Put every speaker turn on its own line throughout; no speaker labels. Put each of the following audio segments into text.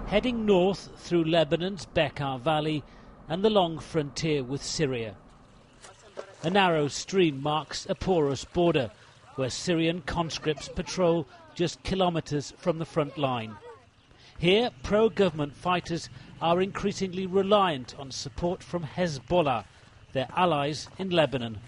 heading north through Lebanon's Bekaa Valley and the long frontier with Syria. A narrow stream marks a porous border where Syrian conscripts patrol just kilometres from the front line. Here, pro-government fighters are increasingly reliant on support from Hezbollah, their allies in Lebanon.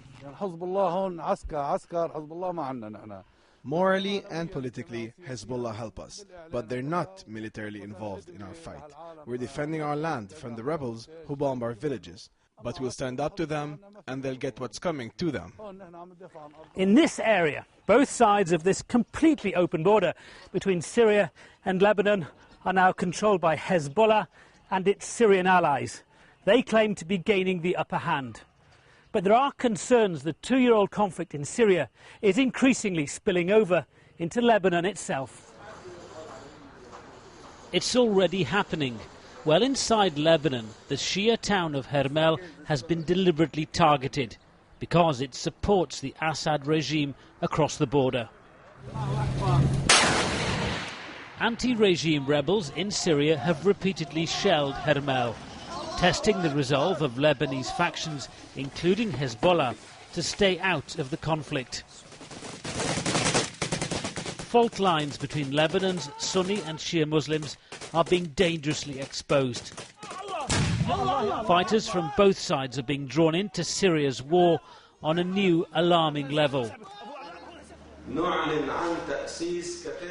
Morally and politically, Hezbollah help us, but they're not militarily involved in our fight. We're defending our land from the rebels who bomb our villages, but we'll stand up to them and they'll get what's coming to them.
In this area, both sides of this completely open border between Syria and Lebanon are now controlled by Hezbollah and its Syrian allies. They claim to be gaining the upper hand. But there are concerns the two-year-old conflict in Syria is increasingly spilling over into Lebanon itself. It's already happening. Well inside Lebanon, the Shia town of Hermel has been deliberately targeted because it supports the Assad regime across the border. Anti-regime rebels in Syria have repeatedly shelled Hermel, testing the resolve of Lebanese factions, including Hezbollah, to stay out of the conflict. Fault lines between Lebanon's Sunni and Shia Muslims are being dangerously exposed. Fighters from both sides are being drawn into Syria's war on a new alarming level.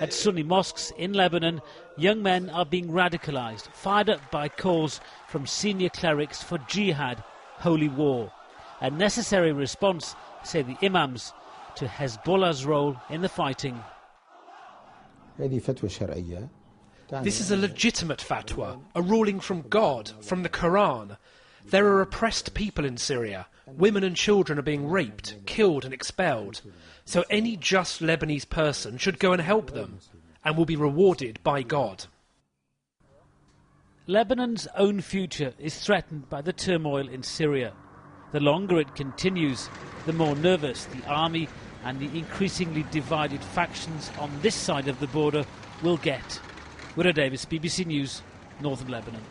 At Sunni mosques in Lebanon, young men are being radicalised, fired up by calls from senior clerics for jihad, holy war. A necessary response, say the imams, to Hezbollah's role in the fighting.
This is a legitimate fatwa, a ruling from God, from the Quran. There are oppressed people in Syria. Women and children are being raped, killed and expelled. So any just Lebanese person should go and help them, and will be rewarded by God.
Lebanon's own future is threatened by the turmoil in Syria. The longer it continues, the more nervous the army and the increasingly divided factions on this side of the border will get. Wira Davis, BBC News, Northern Lebanon.